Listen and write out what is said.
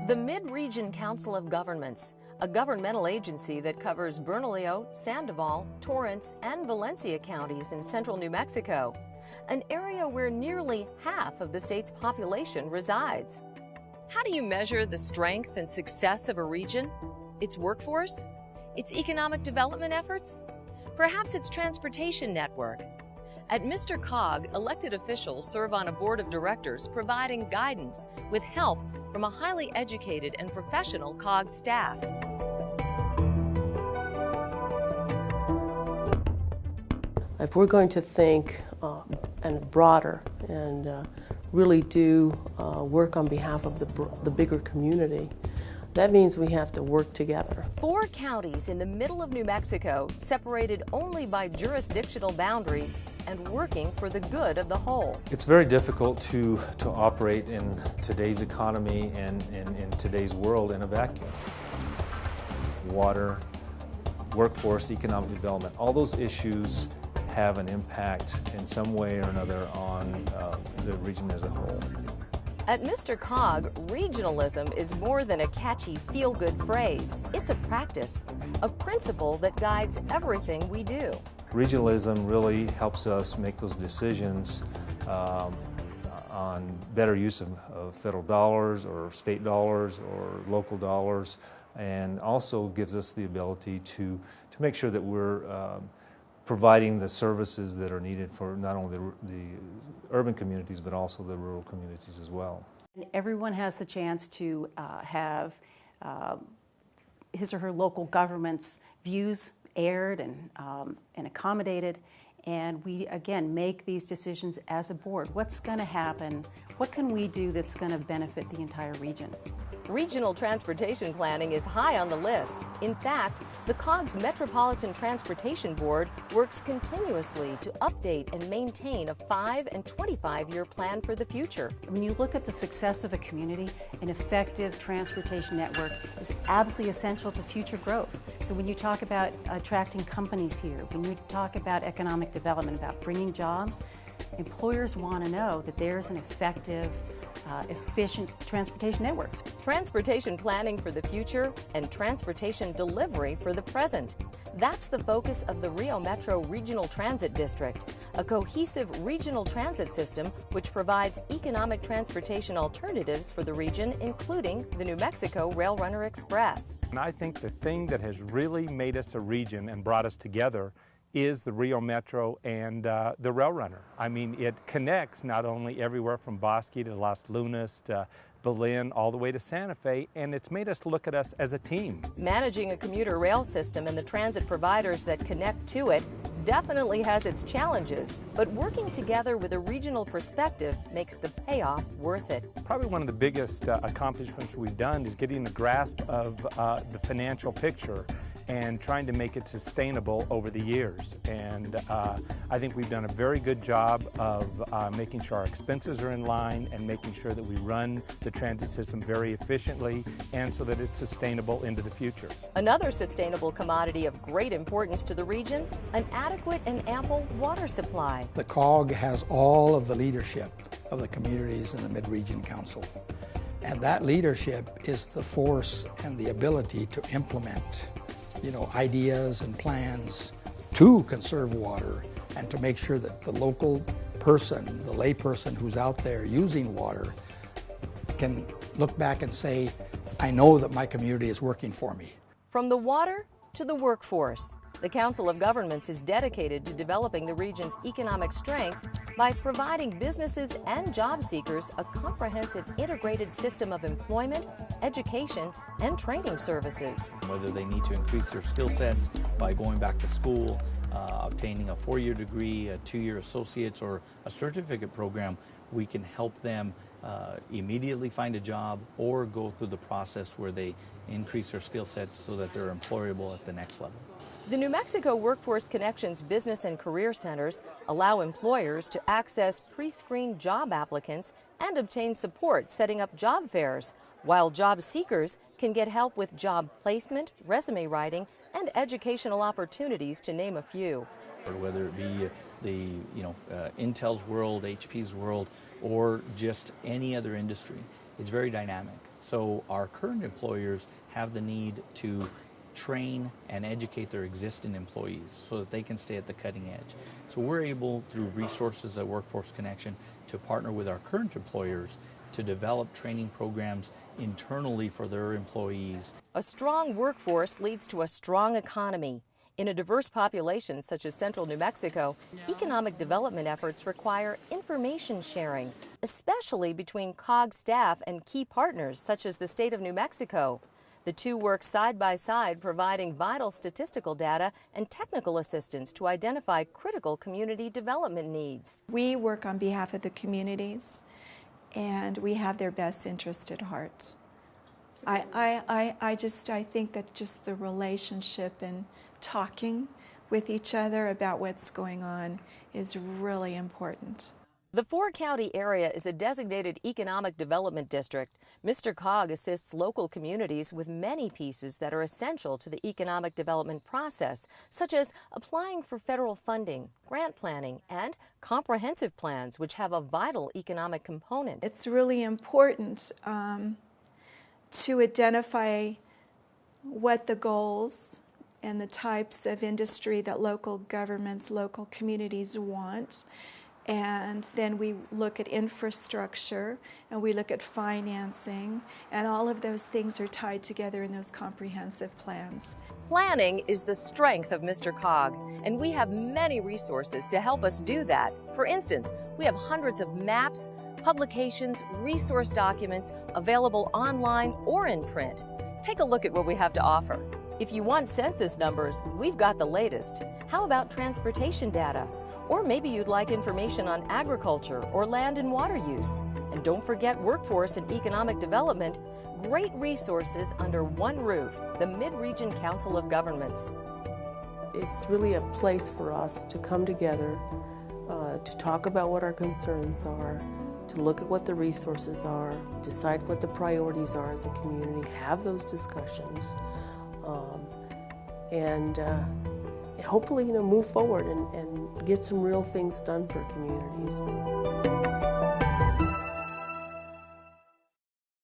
The Mid-Region Council of Governments, a governmental agency that covers Bernalillo, Sandoval, Torrance, and Valencia counties in central New Mexico, an area where nearly half of the state's population resides. How do you measure the strength and success of a region? Its workforce? Its economic development efforts? Perhaps its transportation network? At MRCOG, elected officials serve on a board of directors providing guidance with help from a highly educated and professional COG staff. If we're going to think and broader and really do work on behalf of the bigger community, that means we have to work together. 4 counties in the middle of New Mexico, separated only by jurisdictional boundaries and working for the good of the whole. It's very difficult to operate in today's economy and in today's world in a vacuum. Water, workforce, economic development, all those issues have an impact in some way or another on the region as a whole. At MRCOG, regionalism is more than a catchy feel-good phrase. It's a practice, a principle that guides everything we do. Regionalism really helps us make those decisions on better use of federal dollars or state dollars or local dollars, and also gives us the ability to make sure that we're providing the services that are needed for not only the urban communities but also the rural communities as well. And everyone has the chance to have his or her local government's views aired and accommodated, and we again make these decisions as a board. What's going to happen? What can we do that's going to benefit the entire region? Regional transportation planning is high on the list. In fact, the COG's Metropolitan Transportation Board works continuously to update and maintain a 5- and 25-year plan for the future. When you look at the success of a community, an effective transportation network is absolutely essential to future growth. So when you talk about attracting companies here, when you talk about economic development, about bringing jobs, employers want to know that there's an effective, efficient transportation networks. Transportation planning for the future and transportation delivery for the present. That's the focus of the Rio Metro Regional Transit District, a cohesive regional transit system which provides economic transportation alternatives for the region, including the New Mexico Rail Runner Express. And I think the thing that has really made us a region and brought us together is the Rio Metro and the Rail Runner. I mean, it connects not only everywhere from Bosque to Las Lunas to Belen all the way to Santa Fe, and it's made us look at us as a team. Managing a commuter rail system and the transit providers that connect to it definitely has its challenges, but working together with a regional perspective makes the payoff worth it. Probably one of the biggest accomplishments we've done is getting a grasp of the financial picture and trying to make it sustainable over the years. And I think we've done a very good job of making sure our expenses are in line and making sure that we run the transit system very efficiently and so that it's sustainable into the future. Another sustainable commodity of great importance to the region, an adequate and ample water supply. The COG has all of the leadership of the communities in the Mid-Region Council. And that leadership is the force and the ability to implement ideas and plans to conserve water and to make sure that the local person, the lay person who's out there using water can look back and say, I know that my community is working for me. From the water to the workforce, the Council of Governments is dedicated to developing the region's economic strength by providing businesses and job seekers a comprehensive integrated system of employment, education, and training services. Whether they need to increase their skill sets by going back to school, obtaining a 4-year degree, a 2-year associate's, or a certificate program, we can help them immediately find a job or go through the process where they increase their skill sets so that they're employable at the next level. The New Mexico Workforce Connections Business and Career Centers allow employers to access pre-screened job applicants and obtain support setting up job fairs, while job seekers can get help with job placement, resume writing, and educational opportunities, to name a few. Whether it be the Intel's world, HP's world, or just any other industry, it's very dynamic. So our current employers have the need to train and educate their existing employees so that they can stay at the cutting edge. So we're able, through resources at Workforce Connection, to partner with our current employers to develop training programs internally for their employees. A strong workforce leads to a strong economy. In a diverse population such as central New Mexico, economic development efforts require information sharing, especially between COG staff and key partners such as the state of New Mexico. The two work side by side, providing vital statistical data and technical assistance to identify critical community development needs. We work on behalf of the communities, and we have their best interest at heart. I think that just the relationship and talking with each other about what's going on is really important. The four-county area is a designated economic development district. MRCOG assists local communities with many pieces that are essential to the economic development process, such as applying for federal funding, grant planning, and comprehensive plans, which have a vital economic component. It's really important to identify what the goals and the types of industry that local governments, local communities want. And then we look at infrastructure, and we look at financing, and all of those things are tied together in those comprehensive plans. Planning is the strength of MRCOG, and we have many resources to help us do that. For instance, we have hundreds of maps, publications, resource documents available online or in print. Take a look at what we have to offer. If you want census numbers, we've got the latest. How about transportation data? Or maybe you'd like information on agriculture or land and water use. And don't forget workforce and economic development. Great resources under one roof, the Mid-Region Council of Governments. It's really a place for us to come together, to talk about what our concerns are, to look at what the resources are, decide what the priorities are as a community, have those discussions, and hopefully, move forward and get some real things done for communities.